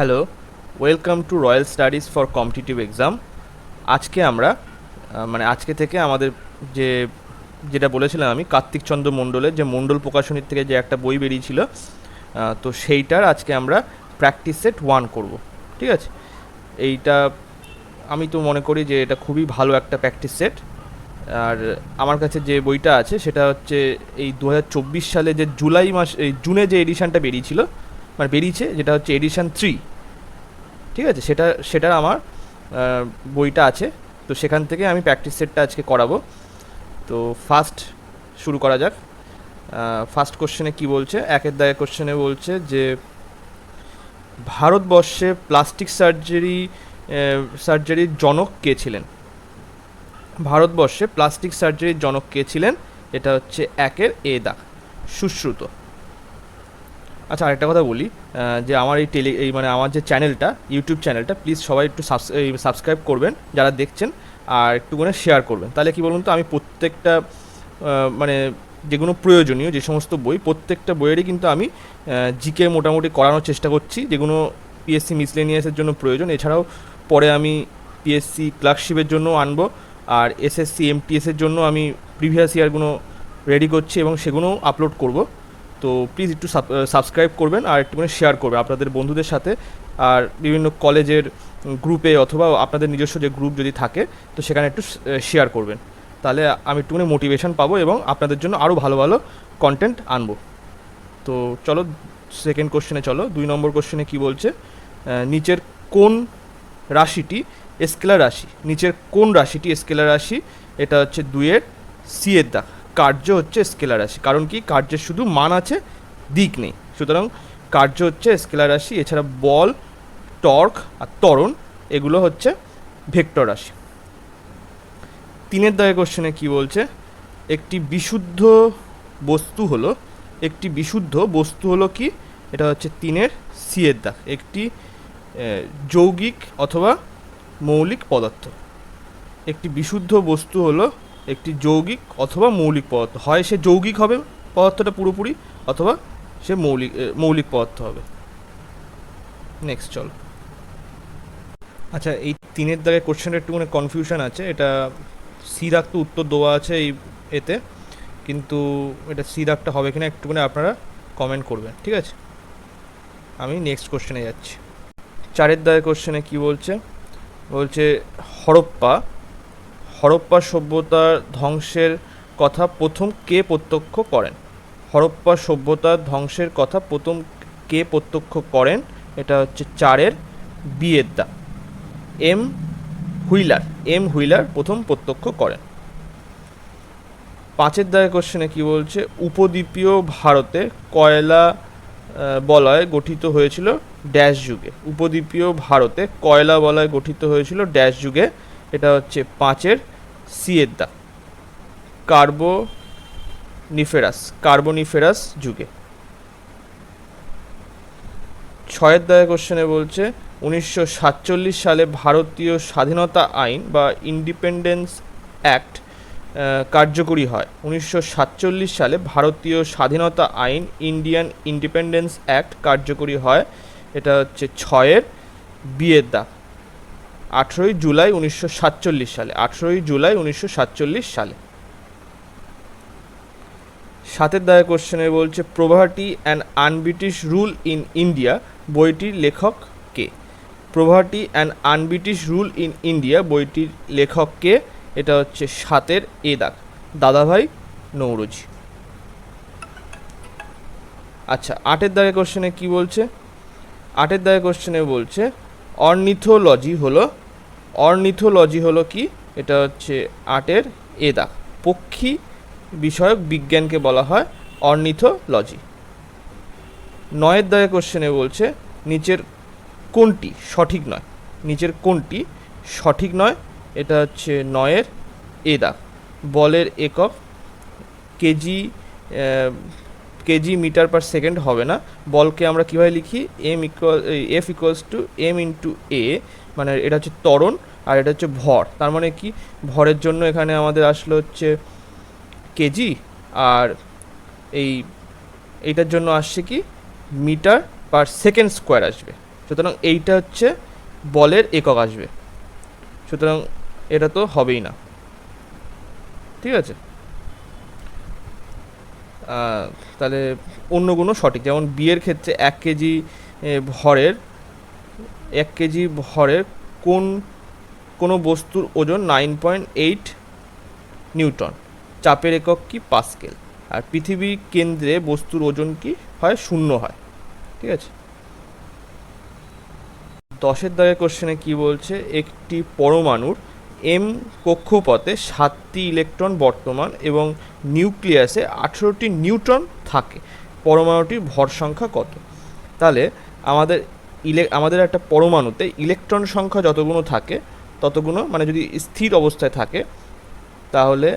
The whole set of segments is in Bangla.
Hello, welcome to royal studies for competitive exam. আজকে আমরা আজকে থেকে আমাদের যে যেটা বলেছিলাম আমি কার্তিক চন্দ্র মণ্ডলের যে মণ্ডল প্রকাশনীর থেকে যে একটা বই বেরিয়েছিল, তো সেইটার আজকে আমরা প্র্যাকটিস সেট 1 করব। ঠিক আছে, এইটা আমি তো মনে করি যে এটা খুবই ভালো একটা প্র্যাকটিস সেট। আর আমার কাছে যে বইটা আছে সেটা হচ্ছে এই 2024 সালে যে এই জুনে যে এডিশানটা বেরিয়েছে, যেটা হচ্ছে এডিশান 3। ঠিক আছে, সেটার আমার বইটা আছে, তো সেখান থেকে আমি প্র্যাকটিস সেটটা আজকে করাবো। তো ফার্স্ট শুরু করা যাক। ফার্স্ট কোশ্চেনে কি বলছে, একের দাগে কোশ্চেনে বলছে যে ভারতবর্ষে প্লাস্টিক সার্জারির জনক কে ছিলেন? ভারতবর্ষে প্লাস্টিক সার্জারির জনক কে ছিলেন? এটা হচ্ছে একের এ দাগ, সুশ্রুত। আচ্ছা, আরেকটা কথা বলি, যে আমার আমার যে চ্যানেলটা, ইউটিউব চ্যানেলটা, প্লিজ সবাই একটু সাবস্ক্রাইব করবেন যারা দেখছেন, আর একটু করে শেয়ার করবেন। তাহলে কি বলুন তো, আমি প্রত্যেকটা মানে যেগুলো প্রয়োজনীয় যে সমস্ত বই, প্রত্যেকটা বইয়েরই কিন্তু আমি জিকে মোটামুটি করানোর চেষ্টা করছি, যেগুলো পিএসসি মিসলেনিয়াসের জন্য প্রয়োজন। এছাড়াও পরে আমি পিএসসি ক্লার্কশিপের জন্য আনবো, আর এসএসসি এমটিএসের জন্য আমি প্রিভিয়াস ইয়ারগুলো রেডি করছি এবং সেগুলোও আপলোড করব। তো প্লিজ একটু সাবস্ক্রাইব করবেন আর একটুখানি শেয়ার করবেন আপনাদের বন্ধুদের সাথে, আর বিভিন্ন কলেজের গ্রুপে অথবা আপনাদের নিজস্ব যে গ্রুপ যদি থাকে তো সেখানে একটু শেয়ার করবেন। তাহলে আমি একটুখানি মোটিভেশন পাবো এবং আপনাদের জন্য আরও ভালো ভালো কন্টেন্ট আনবো। তো চলো সেকেন্ড কোশ্চেনে চলো। 2 নম্বর কোশ্চেনে কি বলছে, নিচের কোন রাশিটি স্কেলার রাশি? নিচের কোন রাশিটি স্কেলার রাশি? এটা হচ্ছে 2-এর সি এর দাগ। কার্য হচ্ছে স্কেলার রাশি, কারণ কি কার্যের শুধু মান আছে, দিক নেই, সুতরাং কার্য হচ্ছে স্কেলার রাশি। এছাড়া বল, টর্ক আর ত্বরণ এগুলো হচ্ছে ভেক্টর রাশি। 3-এর দাগে কোশ্চেনে কি বলছে, একটি বিশুদ্ধ বস্তু হলো কি? এটা হচ্ছে 3-এর সি এর দাগ, একটি যৌগিক অথবা মৌলিক পদার্থ। একটি বিশুদ্ধ বস্তু হলো একটি যৌগিক অথবা মৌলিক পদার্থ। হয় সে যৌগিক হবে পদার্থটা পুরোপুরি, অথবা সে মৌলিক পদার্থ হবে। নেক্সট চলো। আচ্ছা, এই 3-এর দাগে কোশ্চেনটা একটু মানে কনফিউশন আছে। এটা সি দাগ তো উত্তর দেওয়া আছে এই এতে, কিন্তু এটা সি দাগটা হবে কিনা একটুখানি আপনারা কমেন্ট করবেন, ঠিক আছে? আমি নেক্সট কোশ্চেনে যাচ্ছি। 4-এর দাগে কোশ্চেনে কি বলছে, হরপ্পা সভ্যতার ধ্বংসের কথা প্রথম কে প্রত্যক্ষ করেন? হরপ্পা সভ্যতার ধ্বংসের কথা প্রথম কে প্রত্যক্ষ করেন? এটা হচ্ছে 4-এর বি এর দাগ, এম হুইলার প্রথম প্রত্যক্ষ করেন। 5-এর দাগে কোশ্চেনে কি বলছে, উপদ্বীপীয় ভারতে কয়লা বলয় গঠিত হয়েছিল ড্যাশ যুগে? উপদ্বীপীয় ভারতে কয়লা বলয় গঠিত হয়েছিল ড্যাশ যুগে? এটা হচ্ছে 5-এর সি এর দাগ, কার্বনিফেরাস যুগে। 6-এর দাগে কোশ্চেনে বলছে, 1947 সালে ভারতীয় স্বাধীনতা আইন বা ইন্ডিপেন্ডেন্স অ্যাক্ট কার্যকরী হয়। 1947 সালে ভারতীয় স্বাধীনতা আইন ইন্ডিয়ান ইন্ডিপেন্ডেন্স অ্যাক্ট কার্যকরী হয়। এটা হচ্ছে 6-এর বি এর দাগ, 18 জুলাই 1947 সালে। 18 জুলাই 1947 সালে। 7-এর দাগে কোশ্চেনে বলছে, poverty and unBritish rule in India বইটির লেখক কে? Poverty and unBritish rule in India বইটির লেখক কে? এটা হচ্ছে 7-এর এ দাগ, দাদাভাই নৌরোজি। আচ্ছা, 8-এর দাগে কোশ্চেনে কি বলছে, 8-এর দাগে কোশ্চেনে বলছে অর্নিথোলজি হলো কি? এটা হচ্ছে 8-এর এ দাগ, পক্ষী বিষয়ক বিজ্ঞানকে বলা হয় অর্নিথোলজি। 9-এর দাগে কোশ্চেনে বলছে, নিচের কোনটি সঠিক নয়? এটা হচ্ছে 9-এর এ দাগ, বলের একক কেজি মিটার পার সেকেন্ড হবে না। বলকে আমরা কীভাবে লিখি? F equals to M into A, মানে এটা হচ্ছে ত্বরণ আর এটা হচ্ছে ভর। তার মানে কি, ভরের জন্য এখানে আমাদের আসলে হচ্ছে কেজি, আর এইটার জন্য আসছে কি মিটার পার সেকেন্ড স্কোয়ার আসবে। সুতরাং এইটা হচ্ছে বলের একক আসবে, সুতরাং এটা তো হবেই না। ঠিক আছে, তাহলে অন্যগুলো সঠিক, যেমন বিয়ের ক্ষেত্রে 1 কেজি ভরের 1 কেজি ভরের কোনো বস্তুর ওজন 9.8 নিউটন, চাপের একক কি পাস্কেল, আর পৃথিবীর কেন্দ্রে বস্তুর ওজন কি হয় 0 হয়। ঠিক আছে, 10-এর দাগের কোশ্চেনে কি বলছে, একটি পরমাণুর এম কক্ষপথে 7টি ইলেকট্রন বর্তমান এবং নিউক্লিয়াসে 18টি নিউট্রন থাকে, পরমাণুটির ভর সংখ্যা কত? তাহলে আমাদের একটা পরমাণুতে ইলেকট্রন সংখ্যা যতগুলো থাকে ততগুলো, মানে যদি স্থির অবস্থায় থাকে তাহলে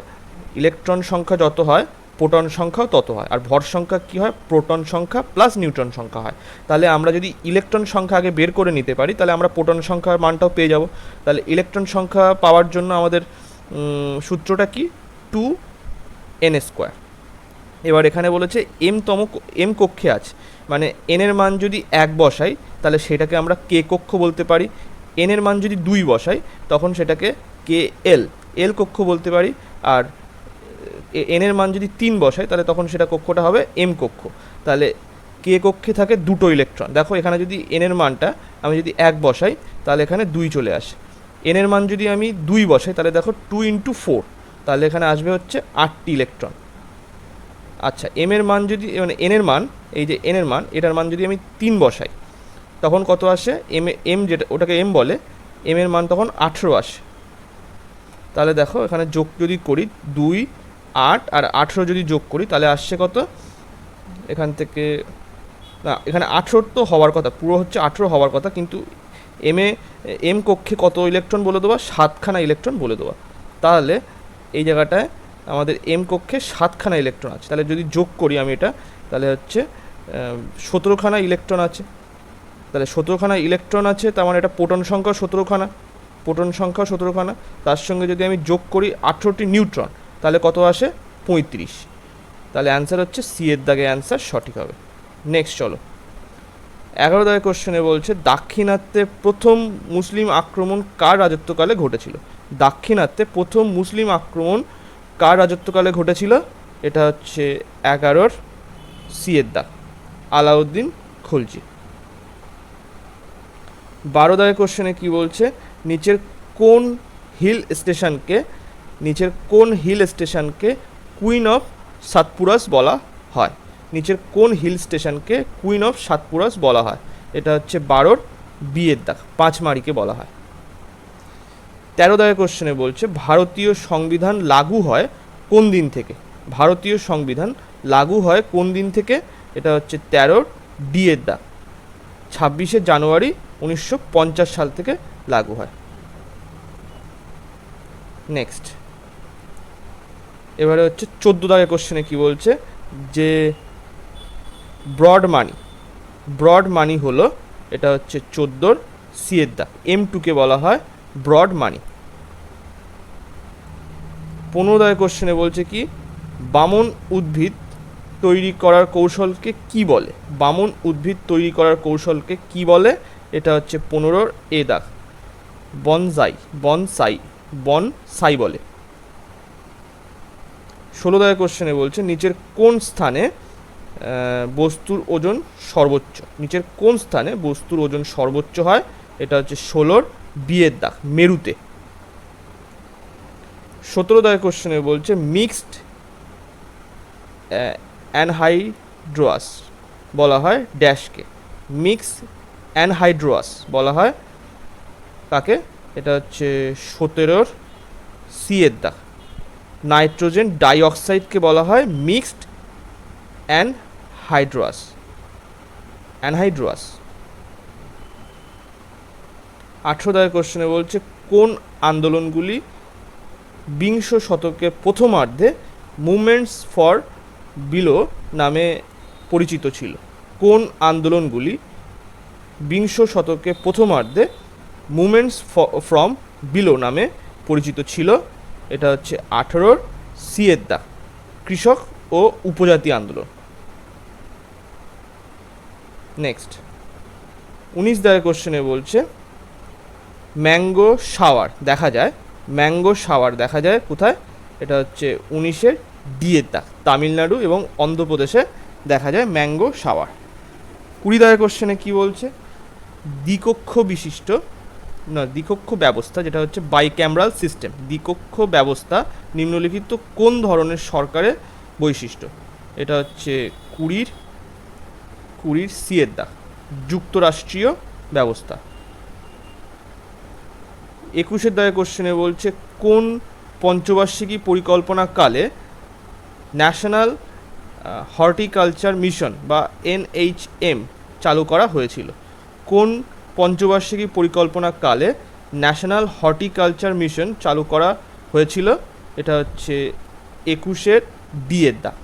ইলেকট্রন সংখ্যা যত হয় প্রোটন সংখ্যাও তত হয়, আর ভর সংখ্যা কি হয়, প্রোটন সংখ্যা প্লাস নিউট্রন সংখ্যা হয়। তাহলে আমরা যদি ইলেকট্রন সংখ্যা আগে বের করে নিতে পারি তাহলে আমরা প্রোটন সংখ্যার মানটাও পেয়ে যাব। তাহলে ইলেকট্রন সংখ্যা পাওয়ার জন্য আমাদের সূত্রটা কি, 2n²। এবার এখানে বলেছে এম কক্ষে আছে, মানে এনের মান যদি 1 বসাই তাহলে সেটাকে আমরা কে কক্ষ বলতে পারি, এনের মান যদি 2 বসাই তখন সেটাকে কে এল কক্ষ বলতে পারি, আর এনের মান যদি 3 বসাই তাহলে তখন সেটা কক্ষটা হবে এম কক্ষ। তাহলে কে কক্ষে থাকে 2টো ইলেকট্রন, দেখো এখানে যদি এনের মানটা আমি যদি 1 বসাই তাহলে এখানে 2 চলে আসে, এনের মান যদি আমি 2 বসাই তাহলে দেখো 2 × 4, তাহলে এখানে আসবে হচ্ছে 8টি ইলেকট্রন। আচ্ছা, এম এর মান যদি, মানে এনের মান, এই যে এনের মান, এটার মান যদি আমি 3 বসাই তখন কত আসে, এম যেটা ওটাকে এম বলে, এম এর মান তখন 18 আসে। তাহলে দেখো এখানে যোগ যদি করি 2, 8 আর 18 যদি যোগ করি তাহলে আসছে কত, এখান থেকে না, এখানে 18 তো হওয়ার কথা, পুরো হচ্ছে 18 হওয়ার কথা, কিন্তু এম কক্ষে কত ইলেকট্রন বলে দেওয়া, 7খানা ইলেকট্রন বলে দেওয়া। তাহলে এই জায়গাটায় আমাদের এম কক্ষে 7খানা ইলেকট্রন আছে, তাহলে যদি যোগ করি আমি এটা তাহলে হচ্ছে 17খানা ইলেকট্রন আছে। তাহলে 17খানা ইলেকট্রন আছে, তার মানে এটা প্রোটন সংখ্যা 17খানা, প্রোটন সংখ্যা 17খানা, তার সঙ্গে যদি আমি যোগ করি 18টি নিউট্রন তাহলে কত আসে, 35। তাহলে অ্যান্সার হচ্ছে সি এর দাগে অ্যান্সার সঠিক হবে। নেক্সট চলো, 11 দাগের কোশ্চেনে বলছে দাক্ষিণাত্যে প্রথম মুসলিম আক্রমণ কার রাজত্বকালে ঘটেছিল? দাক্ষিণাত্যে প্রথম মুসলিম আক্রমণ কার রাজত্বকালে ঘটেছিল? এটা হচ্ছে 11 সি এর দাগ, আলাউদ্দিন খলজি। 12 দাগের কোশ্চেনে কি বলছে, নিচের কোন হিল স্টেশনকে কুইন অফ সাতপুরাস বলা হয়? নিচের কোন হিল স্টেশনকে কুইন অফ সাতপুরাস বলা হয়? এটা হচ্ছে 12 বি এর দাগ, পাঁচমারিকে বলা হয়। 13 দাগের কোশ্চেনে বলছে ভারতীয় সংবিধান লাগু হয় কোন দিন থেকে? ভারতীয় সংবিধান লাগু হয় কোন দিন থেকে? এটা হচ্ছে 13 ডি এর দাগ, 26শে জানুয়ারি 1950 সাল থেকে লাগু হয়। নেক্সট, এবারে হচ্ছে 14 দাগের কোশ্চেনে কি বলছে, যে ব্রড মানি হলো, এটা হচ্ছে 14 সি এর দাগ, M2কে বলা হয় ব্রড মানি। 15 দাগের কোশ্চেনে বলছে কি, বামন উদ্ভিদ তৈরি করার কৌশলকে কি বলে? বামন উদ্ভিদ তৈরি করার কৌশলকে কি বলে? এটা হচ্ছে 15 এ দাগ, বনসাই বলে। 16 দাগের কোশ্চেনে বলছে নিচের কোন স্থানে বস্তুর ওজন সর্বোচ্চ? নিচের কোন স্থানে বস্তুর ওজন সর্বোচ্চ হয়? এটা হচ্ছে 16 বি এর দাগ, মেরুতে। 17 দাগের কোশ্চেনে বলছে মিক্সড অ্যানহাইড্রোয়াস বলা হয় ড্যাশকে? মিক্সড অ্যানহাইড্রোয়াস বলা হয় কাকে? এটা হচ্ছে 17 সি এর দাগ, নাইট্রোজেন ডাইঅক্সাইডকে বলা হয় মিক্সড অ্যানহাইড্রোয়াস। 18 দাগের কোশ্চেনে বলছে কোন আন্দোলনগুলি বিংশ শতকের প্রথমার্ধে মুভমেন্টস ফর বিলো নামে পরিচিত ছিল? কোন আন্দোলনগুলি বিংশ শতকের প্রথমার্ধে মুভমেন্টস ফ্রম বিলো নামে পরিচিত ছিল? এটা হচ্ছে 18 সি এর দাগ, কৃষক ও উপজাতি আন্দোলন। নেক্সট, 19 দাগের কোশ্চেনে বলছে ম্যাঙ্গো শাওয়ার দেখা যায়, ম্যাঙ্গো শাওয়ার দেখা যায় কোথায়? এটা হচ্ছে 19-এর ডিয়ের দাগ, তামিলনাড়ু এবং অন্ধ্রপ্রদেশে দেখা যায় ম্যাঙ্গো শাওয়ার। 20 দাগের কোশ্চেনে কী বলছে? দ্বিকক্ষ বিশিষ্ট দ্বিকক্ষ ব্যবস্থা, যেটা হচ্ছে বাইক্যামেরাল সিস্টেম, দ্বিকক্ষ ব্যবস্থা নিম্নলিখিত কোন ধরনের সরকারের বৈশিষ্ট্য? এটা হচ্ছে 20-এর সি-এর দাগ, যুক্তরাষ্ট্রীয় ব্যবস্থা। 21-এর দাগের কোশ্চেনে বলছে কোন পঞ্চবার্ষিকী পরিকল্পনাকালে ন্যাশনাল হর্টিকালচার মিশন বা NHM চালু করা হয়েছিল? কোন পঞ্চবার্ষিকী পরিকল্পনাকালে ন্যাশনাল হর্টিকালচার মিশন চালু করা হয়েছিল? এটা হচ্ছে 21-এর ডি-এর দাগ,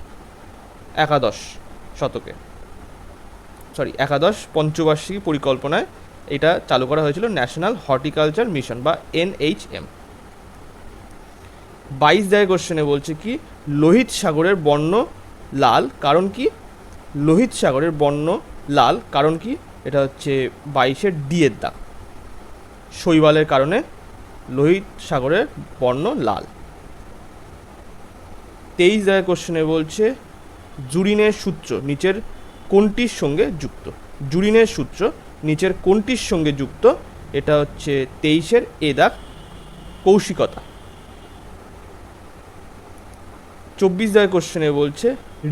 একাদশ পঞ্চবার্ষিকী পরিকল্পনায় এটা চালু করা হয়েছিল, ন্যাশনাল হর্টিকালচার মিশন বা NHM। 22 দাগের কোশ্চেনে বলছে কি লোহিত সাগরের বর্ণ লাল কারণ কি? লোহিত সাগরের বর্ণ লাল কারণ কি? এটা হচ্ছে 22-এর ডি-এর দাগ, শৈবালের কারণে লোহিত সাগরের বর্ণ লাল। 23 দাগের কোশ্চেনে বলছে জুরিনের সূত্র নিচের কোনটির সঙ্গে যুক্ত? জুরিনের সূত্র নিচের কোনটির সঙ্গে যুক্ত? এটা হচ্ছে 23-এর এ দাগ, কৌশিকতা। 24 দাগের কোশ্চেনে বলছে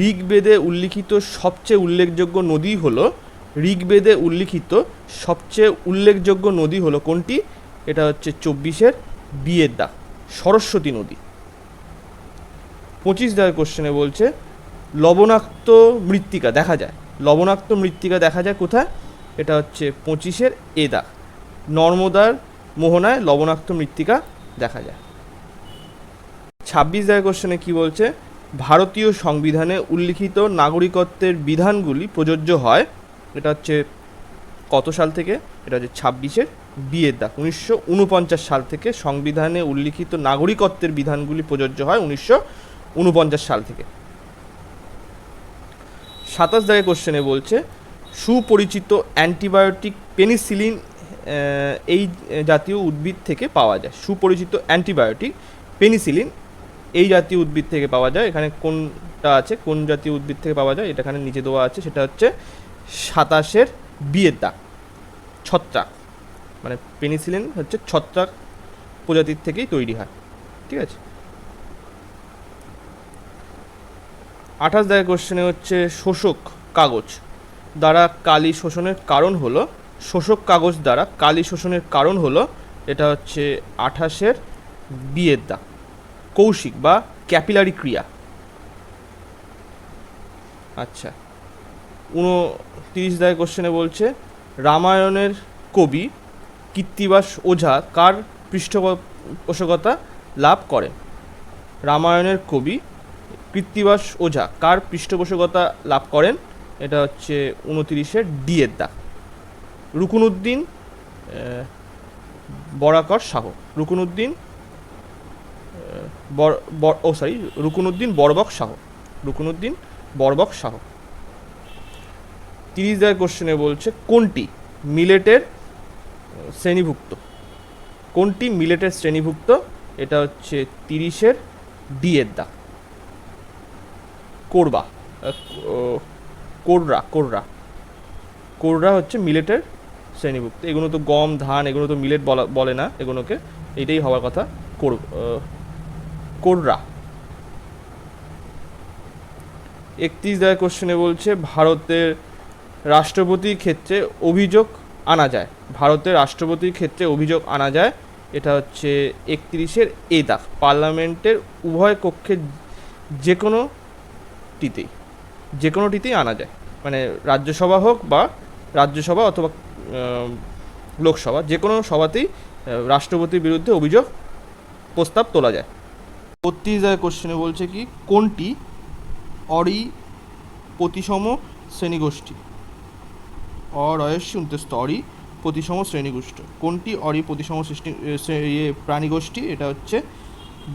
ঋগ্বেদে উল্লিখিত সবচেয়ে উল্লেখযোগ্য নদী হলো, ঋগ্বেদে উল্লিখিত সবচেয়ে উল্লেখযোগ্য নদী হলো কোনটি? এটা হচ্ছে 24-এর বি-এর দাগ, সরস্বতী নদী। 25 দাগের কোশ্চেনে বলছে লবণাক্ত মৃত্তিকা দেখা যায়, লবণাক্ত মৃত্তিকা দেখা যায় কোথায়? এটা হচ্ছে 25-এর এ দাগ, নর্মদার মোহনায় লবণাক্ত মৃত্তিকা দেখা যায়। 26 দাগের কোশ্চেনে কি বলছে ভারতীয় সংবিধানে উল্লিখিত নাগরিকত্বের বিধানগুলি প্রযোজ্য হয়? এটা হচ্ছে কত সাল থেকে? এটা হচ্ছে 26-এর বি-এর দাগ, 1949 সাল থেকে সংবিধানে উল্লিখিত নাগরিকত্বের বিধানগুলি প্রযোজ্য হয় 1949 সাল থেকে। 27 দাগের কোশ্চেনে বলছে সুপরিচিত অ্যান্টিবায়োটিক পেনিসিলিন এই জাতীয় উদ্ভিদ থেকে পাওয়া যায়, সুপরিচিত অ্যান্টিবায়োটিক পেনিসিলিন এই জাতীয় উদ্ভিদ থেকে পাওয়া যায়। এখানে কোনটা আছে, কোন জাতীয় উদ্ভিদ থেকে পাওয়া যায়? এটা এখানে নিচে দেওয়া আছে, সেটা হচ্ছে 27-এর বি-এর দাগ, ছত্রাক, মানে পেনিসিলিন হচ্ছে ছত্রাক প্রজাতির থেকেই তৈরি হয়, ঠিক আছে। 28 দাগের কোশ্চেনে হচ্ছে শোষক কাগজ দ্বারা কালি শোষণের কারণ হলো, শোষক কাগজ দ্বারা কালি শোষণের কারণ হলো, এটা হচ্ছে 28-এর বি-এর দাগ, কৌশিক বা ক্যাপিলারি ক্রিয়া। আচ্ছা, 29 দাগের কোশ্চেনে বলছে রামায়ণের কবি কৃত্তিবাস ওঝা কার পৃষ্ঠপোষকতা লাভ করেন? রামায়ণের কবি কৃত্তিবাস ওঝা কার পৃষ্ঠপোষকতা লাভ করেন? এটা হচ্ছে 29-এর ডি-এর দাগ, রুকুনুদ্দিন বরাকর শাহ, রুকুনুদ্দিন রুকুনুদ্দিন বরবক শাহ, রুকুনুদ্দিন বরবক শাহ। 30 দাগের কোশ্চেনে বলছে কোনটি মিলেটের শ্রেণীভুক্ত? কোনটি মিলেটের শ্রেণীভুক্ত? এটা হচ্ছে 30-এর ডি-এর দাগ, কোরবা, কোররা হচ্ছে মিলেটের শ্রেণীভুক্ত। এগুলো তো গম, ধান, এগুলো তো মিলেট বলে না, এগুলোকে এইটাই হওয়ার কথা, কোররা। 31 দাগের কোশ্চেনে বলছে ভারতের রাষ্ট্রপতির ক্ষেত্রে অভিযোগ আনা যায়, ভারতের রাষ্ট্রপতির ক্ষেত্রে অভিযোগ আনা যায়, এটা হচ্ছে 31-এর এ দাগ, পার্লামেন্টের উভয় কক্ষের যে কোনোটিতেই আনা যায়, মানে রাজ্যসভা হোক বা রাজ্যসভা অথবা লোকসভা, যে কোনো সভাতেই রাষ্ট্রপতির বিরুদ্ধে অভিযোগ প্রস্তাব তোলা যায়। 32 দাগের কোশ্চেনে বলছে কি কোনটি অরি প্রতিসম শ্রেণীগোষ্ঠী? অরি প্রতিসম শ্রেণীগোষ্ঠী, কোনটি অরি প্রতিসম প্রাণীগোষ্ঠী? এটা হচ্ছে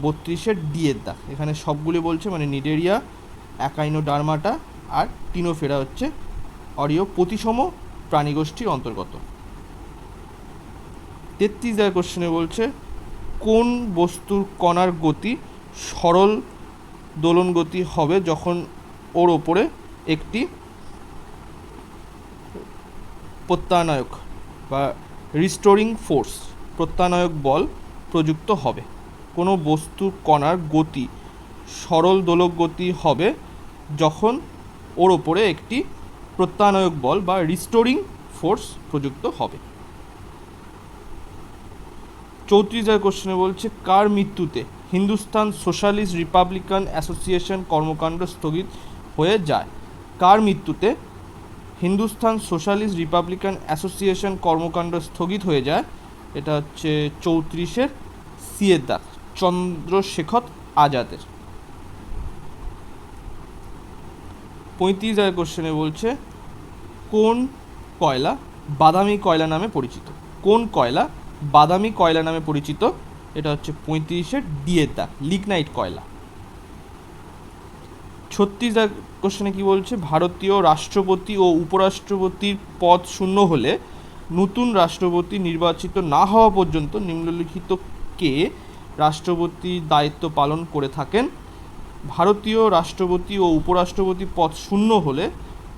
32-এর ডি-এর দাগ, এখানে সবগুলি বলছে, মানে নিডেরিয়া, অ্যাকাইনোডার্মাটা আর টিনোফেরা হচ্ছে অরিও প্রতিসম প্রাণীগোষ্ঠীর অন্তর্গত। 33 কোশ্চেনে বলছে কোন বস্তুর কণার গতি সরল দোলন গতি হবে যখন ওর ওপরে একটি প্রত্যানয়ক বা রিস্টোরিং ফোর্স প্রত্যানয়ক বল প্রযুক্ত হবে। কোনো বস্তুর কণার গতি সরল দোলক গতি হবে যখন ওর ওপরে একটি প্রত্যানয়ক বল বা রিস্টোরিং ফোর্স প্রযুক্ত হবে। 34 কোশ্চেনে বলছে কার মৃত্যুতে হিন্দুস্তান সোশ্যালিস্ট রিপাবলিকান অ্যাসোসিয়েশন কর্মকাণ্ড স্থগিত হয়ে যায়? কার মৃত্যুতে হিন্দুস্তান সোশ্যালিস্ট রিপাবলিকান অ্যাসোসিয়েশন কর্মকাণ্ড স্থগিত হয়ে যায়? এটা হচ্ছে 34 সিয়ের দাগ, চন্দ্রশেখর আজাদের। 35 কোশ্চেনে বলছে কোন কয়লা বাদামি কয়লা নামে পরিচিত? কোন কয়লা বাদামি কয়লা নামে পরিচিত? এটা হচ্ছে 35 ডিয়ের দাগ, লিগনাইট কয়লা। 36 কোশ্চেনে কি বলছে ভারতীয় রাষ্ট্রপতি ও উপরাষ্ট্রপতির পদ শূন্য হলে নতুন রাষ্ট্রপতি নির্বাচিত না হওয়া পর্যন্ত নিম্নলিখিত কে রাষ্ট্রপতির দায়িত্ব পালন করে থাকেন? ভারতীয় রাষ্ট্রপতি ও উপরাষ্ট্রপতি পদ শূন্য হলে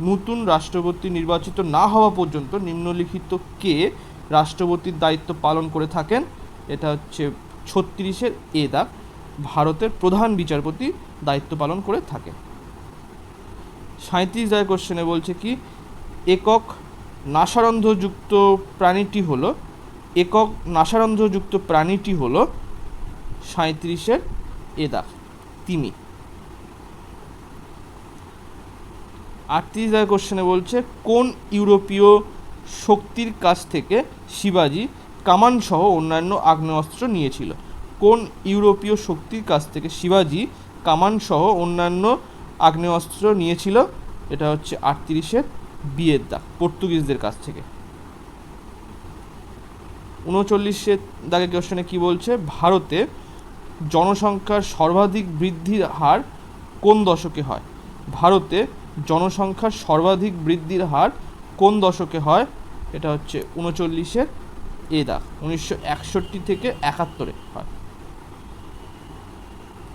নতুন রাষ্ট্রপতি নির্বাচিত না হওয়া পর্যন্ত নিম্নলিখিত কে রাষ্ট্রপতির দায়িত্ব পালন করে থাকেন? এটা হচ্ছে 36 এ দাগ, ভারতের প্রধান বিচারপতি দায়িত্ব পালন করে থাকেন। 37 কোশ্চেনে বলছে কি একক নাসারন্ধ্রযুক্ত প্রাণীটি হলো একক নাসারন্ধ্রযুক্ত প্রাণীটি হলো 37 এ দাগ, তিমি। 38 কোশ্চেনে বলছে কোন ইউরোপীয় শক্তির কাছ থেকে শিবাজি কামান সহ অন্যান্য আগ্নেয়াস্ত্র নিয়েছিল? কোন ইউরোপীয় শক্তির কাছ থেকে শিবাজি কামান সহ অন্যান্য আগ্নেয়াস্ত্র নিয়েছিল? এটা হচ্ছে 38 বিয়ের দাগ, পর্তুগিজদের কাছ থেকে। 39 দাগে কোশ্চেনে কি বলছে ভারতে জনসংখ্যার সর্বাধিক বৃদ্ধির হার কোন দশকে হয়? ভারতে জনসংখ্যার সর্বাধিক বৃদ্ধির হার কোন দশকে হয়? এটা হচ্ছে 39 এ দাগ, 1961 থেকে 71 হয়।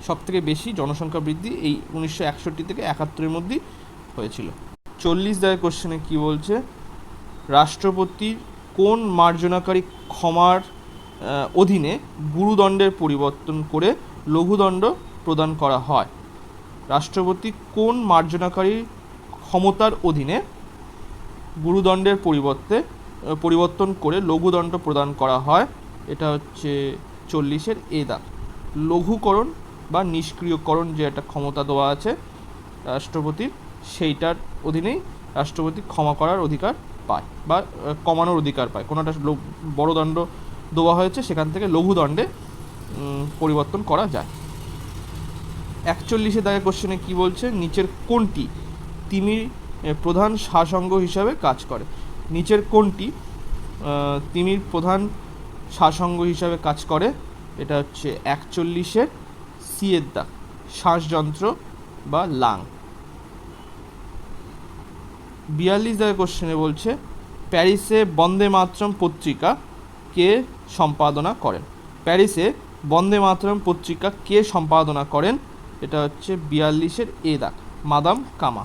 সব থেকে বেশি জনসংখ্যা বৃদ্ধি এই 1961 থেকে 71 মধ্যেই হয়েছিল। 40 দাগের কোশ্চেনে কি বলছে রাষ্ট্রপতির কোন মার্জনাকারী ক্ষমার অধীনে গুরুদণ্ডের পরিবর্তন করে লঘুদণ্ড প্রদান করা হয়? রাষ্ট্রপতি কোন মার্জনাকারী ক্ষমতার অধীনে গুরুদণ্ডের পরিবর্তন করে লঘুদণ্ড প্রদান করা হয়? এটা হচ্ছে 40 এ দাগ, লঘুকরণ বা নিষ্ক্রিয়করণ যে একটা ক্ষমতা দেওয়া আছে রাষ্ট্রপতির, সেইটার অধীনেই রাষ্ট্রপতি ক্ষমা করার অধিকার পায় বা কমানোর অধিকার পায়। কোনোটা বড় দণ্ড দেওয়া হয়েছে সেখান থেকে লঘুদণ্ডে পরিবর্তন করা যায়। 41 দাগের কোশ্চেনে কি বলছে নিচের কোনটি তিমির প্রধান সারসংঘ হিসাবে কাজ করে? নিচের কোনটি তিমির প্রধান সারসংঘ হিসাবে কাজ করে? এটা হচ্ছে 41 সি এর দাগ, শ্বাসযন্ত্র বা লাং। 42 দাগের কোশ্চেনে বলছে প্যারিসে বন্দে মাতরম পত্রিকা কে সম্পাদনা করেন? প্যারিসে বন্দে মাতরম পত্রিকা কে সম্পাদনা করেন? এটা হচ্ছে 42 এ দাগ, মাদাম কামা।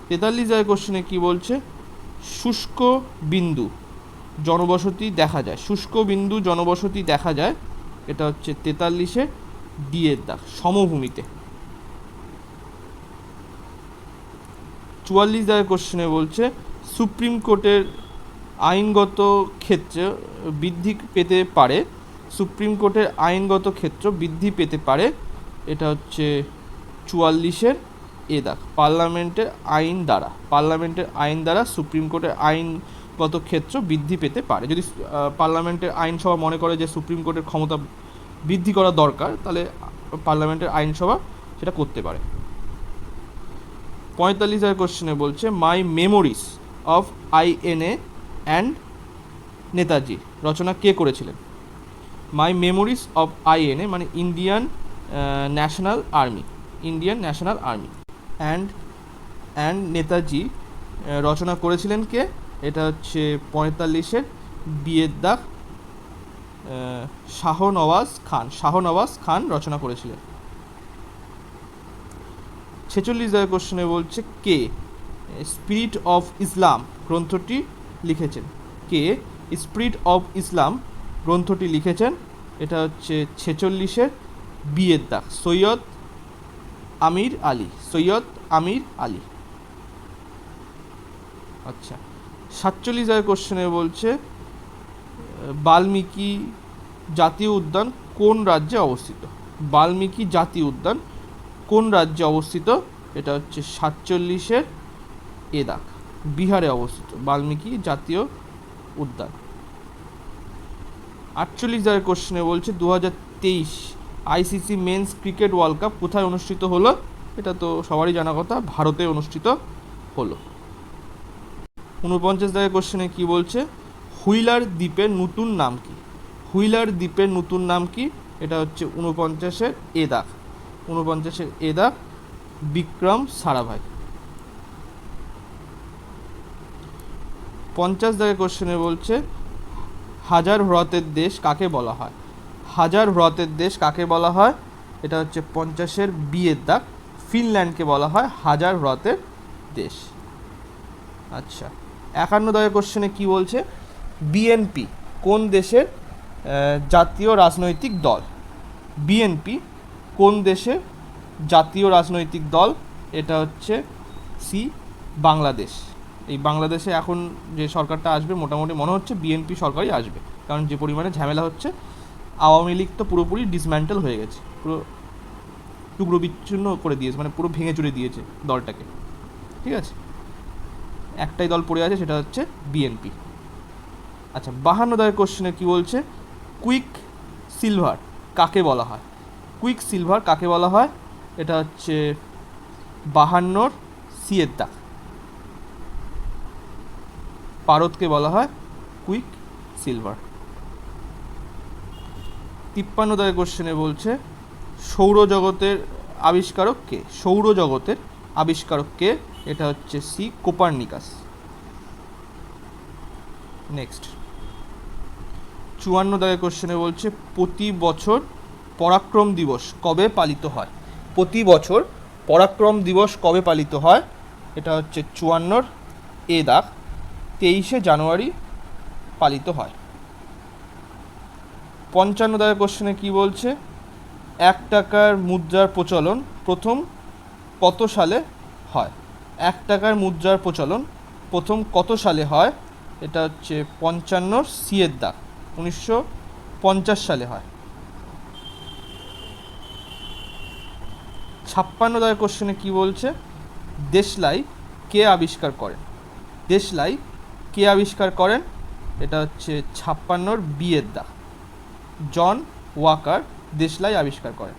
43 দাগের কোশ্চেনে কি বলছে শুষ্ক বিন্দু জনবসতি দেখা যায়? শুষ্ক বিন্দু জনবসতি দেখা যায়, এটা হচ্ছে 43 ডি এর দাগ, সমভূমিতে। 44 দাগের কোশ্চেনে বলছে সুপ্রিম কোর্টের আইনগত ক্ষেত্রে বৃদ্ধি পেতে পারে? সুপ্রিম কোর্টের আইনগত ক্ষেত্র বৃদ্ধি পেতে পারে, এটা হচ্ছে 44 এ দাগ, পার্লামেন্টের আইন দ্বারা সুপ্রিম কোর্টের আইনগত ক্ষেত্র বৃদ্ধি পেতে পারে। যদি পার্লামেন্টের আইনসভা মনে করে যে সুপ্রিম কোর্টের ক্ষমতা বৃদ্ধি করা দরকার, তাহলে পার্লামেন্টের আইনসভা সেটা করতে পারে। 45 কোশ্চেনে বলছে my memories of INA and Netaji রচনা কে করেছিলেন? মাই মেমোরিজ অফ INA মানে Indian national army and Netaji রচনা করেছিলেন কে? এটা হচ্ছে 45-এর বিয়ের দাগ, শাহনওয়াজ খান রচনা করেছিলেন। 46 দাগের কোশ্চেনে বলছে কে স্পিরিট অফ ইসলাম গ্রন্থটি লিখেছেন? কে স্পিরিট অফ ইসলাম গ্রন্থটি লিখেছেন? এটা হচ্ছে 46-এর বিয়ের দাগ, সৈয়দ আমির আলী। আচ্ছা, 47 দাগের কোশ্চেনে বলছে বাল্মীকি জাতীয় উদ্যান কোন রাজ্যে অবস্থিত? বাল্মীকি জাতীয় উদ্যান কোন রাজ্যে অবস্থিত? এটা হচ্ছে 47-এর এ দাগ, বিহারে অবস্থিত বাল্মীকি জাতীয় উদ্যান। 48 দাগের কোশ্চেনে বলছে 2023 ICC men's cricket world cup কোথায় অনুষ্ঠিত হলো? এটা তো সবারই জানা কথা, ভারতে অনুষ্ঠিত হলো। 49 দাগের কোশ্চেনে কি বলছে হুইলার দ্বীপের নতুন নাম কি? হুইলার দ্বীপের নতুন নাম কি? এটা হচ্ছে 49-এর এ দাগ, বিক্রম সারাভাই। 50 দাগের কোশ্চেনে বলছে হাজার হ্রদের দেশ কাকে বলা হয়? হাজার হ্রদের দেশ কাকে বলা হয়? এটা হচ্ছে 50-এর বিয়ের দাগ, ফিনল্যান্ডকে বলা হয় হাজার হ্রদের দেশ। আচ্ছা, 51 দাগের কোশ্চেনে কি বলছে বিএনপি কোন দেশের জাতীয় রাজনৈতিক দল? বিএনপি কোন দেশের জাতীয় রাজনৈতিক দল? এটা হচ্ছে সি বাংলাদেশ। এই বাংলাদেশে এখন যে সরকারটা আসবে মোটামুটি মনে হচ্ছে বিএনপি সরকারই আসবে, কারণ যে পরিমাণে ঝামেলা হচ্ছে, আওয়ামী লীগ তো পুরোপুরি ডিসম্যান্টেল হয়ে গেছে, পুরো টুকরো বিচ্ছিন্ন করে দিয়েছে, মানে পুরো ভেঙে চুরে দিয়েছে দলটাকে। ঠিক আছে, একটাই দল পড়ে আছে, সেটা হচ্ছে বিএনপি। আচ্ছা, 52 দাগের কোশ্চেনে কি বলছে কুইক সিলভার কাকে বলা হয়? কুইক সিলভার কাকে বলা হয়? এটা হচ্ছে 52-র সিয়ের দাগ, পারদকে বলা হয় কুইক সিলভার। 53 দাগের কোশ্চেনে বলছে সৌরজগতের আবিষ্কারক কে? সৌরজগতের আবিষ্কারক কে? এটা হচ্ছে সি কোপার্নিকাস। নেক্সট, 54 দাগের কোশ্চেনে বলছে প্রতি বছর পরাক্রম দিবস কবে পালিত হয়? প্রতি বছর পরাক্রম দিবস কবে পালিত হয়? এটা হচ্ছে 54-র এ দাগ, 23শে জানুয়ারি পালিত হয়। 55 দাগের কোশ্চেনে কি বলছে 1 টাকার মুদ্রার প্রচলন প্রথম কত সালে হয়? 1 টাকার মুদ্রার প্রচলন প্রথম কত সালে হয়? এটা হচ্ছে 55-র সিয়ের দাগ, 1950 সালে হয়। 56 দাগের কোশ্চেনে কি বলছে দেশলাই কে আবিষ্কার করেন? দেশলাই কে আবিষ্কার করেন? এটা হচ্ছে 56-র বিয়ের দাগ, জন ওয়াকার দেশলাই আবিষ্কার করেন।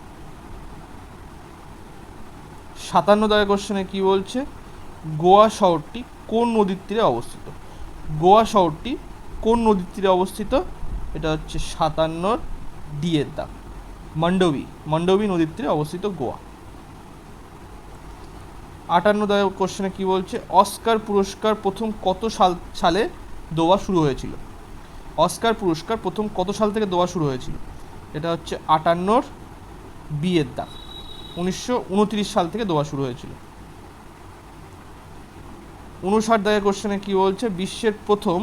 57 দাগের কোশ্চেনে কি বলছে গোয়া শহরটি কোন নদীর তীরে অবস্থিত? গোয়া শহরটি কোন নদীর তীরে অবস্থিত? এটা হচ্ছে 57-র ডিয়ের দাগ, মন্ডবী নদীর তীরে অবস্থিত গোয়া। 58 দাগের কোশ্চেনে কি বলছে অস্কার পুরস্কার প্রথম কত সালে দেওয়া শুরু হয়েছিল? অস্কার পুরস্কার প্রথম কত সাল থেকে দেওয়া শুরু হয়েছিল? এটা হচ্ছে 58-র বিয়ের দাগ, 1929 সাল থেকে দেওয়া শুরু হয়েছিল। 59 দাগের কোশ্চেনে কি বলছে বিশ্বের প্রথম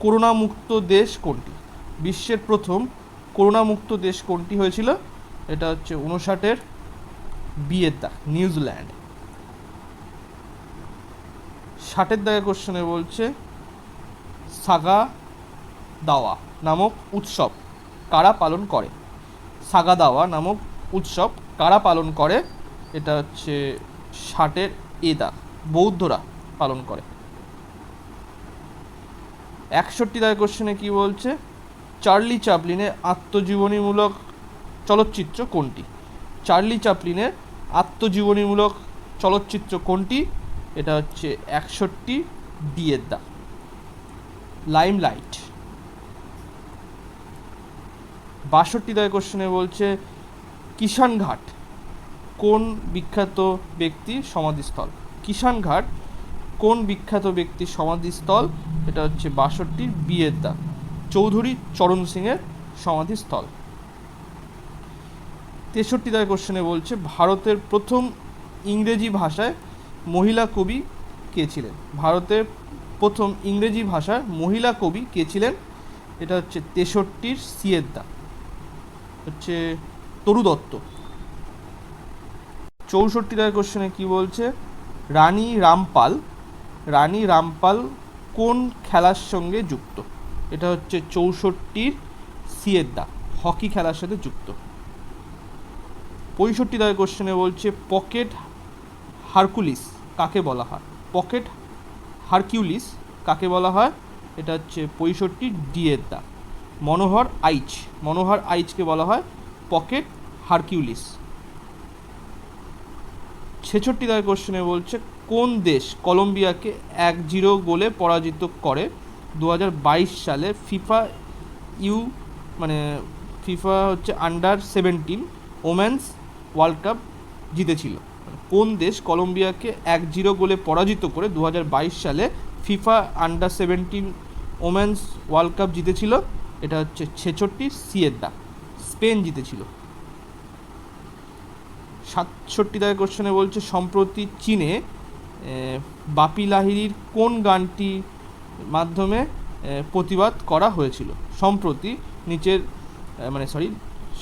করোনামুক্ত দেশ কোনটি? বিশ্বের প্রথম করোনামুক্ত দেশ কোনটি হয়েছিল? এটা হচ্ছে 59-এর বিয়ের দাগ, নিউজিল্যান্ড। 60 দাগের কোশ্চেনে বলছে সাগা দাওয়া নামক উৎসব কারা পালন করে? সাগা দাওয়া নামক উৎসব কারা পালন করে? এটা হচ্ছে 60-এর এ দাগ, বৌদ্ধরা পালন করে। 61 দাগের কোশ্চেনে কি বলছে চার্লি চ্যাপলিনের আত্মজীবনীমূলক চলচ্চিত্র কোনটি? চার্লি চ্যাপলিনের আত্মজীবনীমূলক চলচ্চিত্র কোনটি? এটা হচ্ছে 61 ডি এর দাগ, লাইমলাইট। 62 দাগের কোশ্চেনে বলছে কিষান ঘাট কোন বিখ্যাত ব্যক্তির সমাধিস্থল? কিষান ঘাট কোন বিখ্যাত ব্যক্তির সমাধিস্থল? এটা হচ্ছে 62 বিয়ের দাগ, চৌধুরী চরণ সিংয়ের সমাধিস্থল। 63 দাগের কোশ্চেনে বলছে ভারতের প্রথম ইংরেজি ভাষায় মহিলা কবি কে ছিলেন? ভারতের প্রথম ইংরেজি ভাষার মহিলা কবি কে ছিলেন? এটা হচ্ছে 63 সিয়ের দাগ, হচ্ছে তরু দত্ত। 64 দাগের কোশ্চেনে কি বলছে রানী রামপাল কোন খেলার সঙ্গে যুক্ত? এটা হচ্ছে 64 সিয়ের দাগ, হকি খেলার সাথে যুক্ত। 65 দাগের কোশ্চেনে বলছে পকেট হারকুলিস কাকে বলা হয়? পকেট হারকিউলিস কাকে বলা হয়? এটা হচ্ছে 65 ডি এর দাগ, মনোহর আইচকে বলা হয় পকেট হারকিউলিস। 66 দাগের কোশ্চেনে বলছে কোন দেশ কলম্বিয়াকে 1-0 গোলে পরাজিত করে 2022 সালে ফিফা হচ্ছে আন্ডার-17 ওমেন্স ওয়ার্ল্ড কাপ জিতেছিল? কোন দেশ কলম্বিয়াকে 1-0 গোলে পরাজিত করে 2022 সালে ফিফা আন্ডার-17 ওমেন্স ওয়ার্ল্ড কাপ জিতেছিল? এটা হচ্ছে 66 সিয়ের দাগ, স্পেন জিতেছিল। 67 দাগের কোশ্চেনে বলছে সম্প্রতি চীনে বাপি লাহিড়ীর কোন গানটির মাধ্যমে প্রতিবাদ করা হয়েছিল?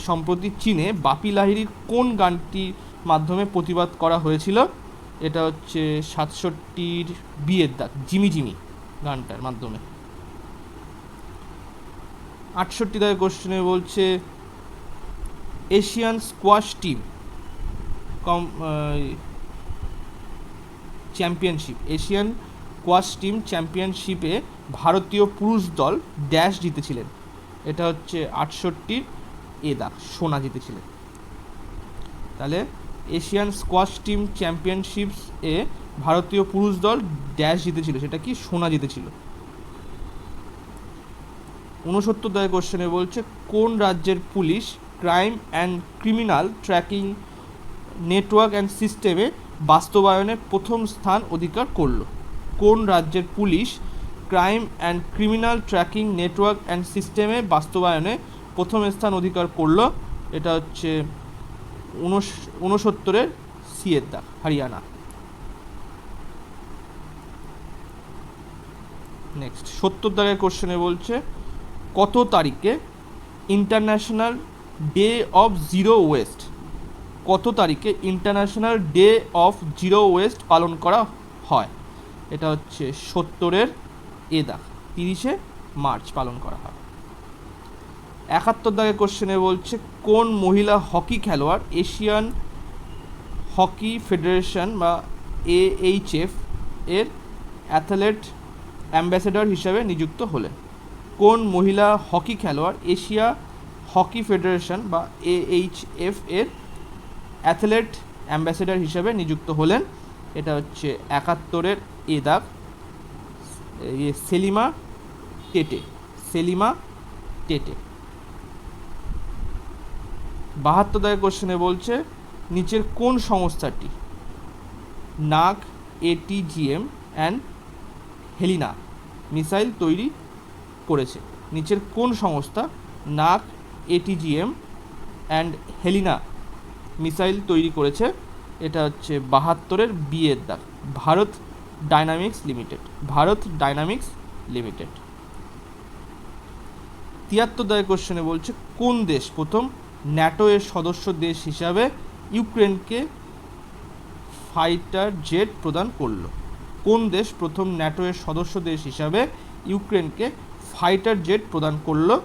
সম্প্রতি চীনে বাপি লাহিড়ীর কোন গানটির মাধ্যমে প্রতিবাদ করা হয়েছিল? এটা হচ্ছে 67 বিয়ের দাগ, জিমি জিমি গানটার মাধ্যমে। 68 দাগের কোশ্চেনে বলছে এশিয়ান স্কোয়াশ টিম চ্যাম্পিয়নশিপে ভারতীয় পুরুষ দল ড্যাশ জিতেছিলেন? এটা হচ্ছে 68 এ দাগ, সোনা জিতেছিলেন। তাহলে এশিয়ান স্কোয়াশ টিম চ্যাম্পিয়নশিপস এ ভারতীয় পুরুষ দল ড্যাশ জিতেছিল, সেটা কি? সোনা জিতেছিল। 69 দাগের কোশ্চেনে বলছে কোন রাজ্যের police crime and criminal tracking network and সিস্টেমে বাস্তবায়নে প্রথম স্থান অধিকার করল? কোন রাজ্যের police crime and criminal tracking network and সিস্টেমে বাস্তবায়নে প্রথম স্থান অধিকার করল? এটা হচ্ছে 69 সিয়ের দাগ, হরিয়ানা। নেক্সট 70 দাগের কোশ্চেনে বলছে কত তারিখে international day of zero West? কত তারিখে international day of zero West পালন করা হয়? এটা হচ্ছে 70 এ দাগ, 30 মার্চ পালন করা হয়। 71 দাগের কোশ্চেনে বলছে কোন মহিলা হকি খেলোয়াড় এশিয়ান হকি ফেডারেশন বা AHF এর অ্যাথলেট অ্যাম্বাসেডর হিসাবে নিযুক্ত হলেন? কোন মহিলা হকি খেলোয়াড় এশিয়া হকি ফেডারেশন বা AHF এর অ্যাথলেট অ্যাম্বাসেডর হিসাবে নিযুক্ত হলেন? এটা হচ্ছে 71 এ দাগ, সেলিমা টেটে। 72 দাগের কোশ্চেনে বলছে নিচের কোন সংস্থাটি নাগ, ATGM অ্যান্ড হেলিনা মিসাইল তৈরি করেছে? নিচের কোন সংস্থা নাগ, ATGM অ্যান্ড হেলিনা মিসাইল তৈরি করেছে? এটা হচ্ছে 72 বিয়ের দাগ, ভারত ডাইনামিক্স লিমিটেড। 73 দাগের কোশ্চেনে বলছে কোন দেশ প্রথম ন্যাটো এর সদস্য দেশ হিসাবে ইউক্রেনকে ফাইটার জেট প্রদান করলো? কোন দেশ প্রথম ন্যাটো এর সদস্য দেশ হিসাবে ইউক্রেনকে ফাইটার জেট প্রদান করলো?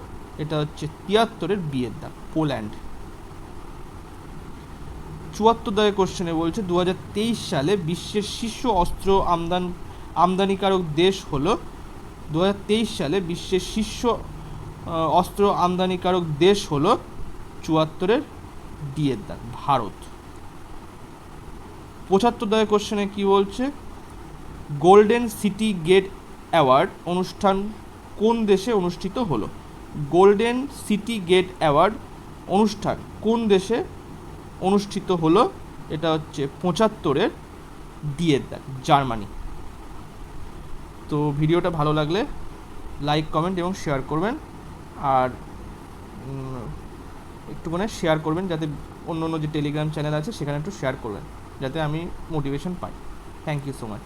এটা হচ্ছে 73 বিয়ের দাগ, পোল্যান্ড। 74 দাগের কোশ্চেনে বলছে 2023 সালে বিশ্বের শীর্ষ অস্ত্র আমদানিকারক দেশ হলো? 2023 সালে বিশ্বের শীর্ষ অস্ত্র আমদানিকারক দেশ হলো 74 ডি এর দাগ, ভারত। 75 দাগের কোশ্চেনে কি বলছে গোল্ডেন সিটি গেট অ্যাওয়ার্ড অনুষ্ঠান কোন দেশে অনুষ্ঠিত হলো? গোল্ডেন সিটি গেট অ্যাওয়ার্ড অনুষ্ঠান কোন দেশে অনুষ্ঠিত হলো? এটা হচ্ছে 75 ডি এর দাগ, জার্মানি। তো ভিডিওটা ভালো লাগলে লাইক কমেন্ট এবং শেয়ার করবেন, আর একটুখানি শেয়ার করবেন যাতে অন্য অন্য যে টেলিগ্রাম চ্যানেল আছে সেখানে একটু শেয়ার করবেন যাতে আমি মোটিভেশন পাই। Thank you so much.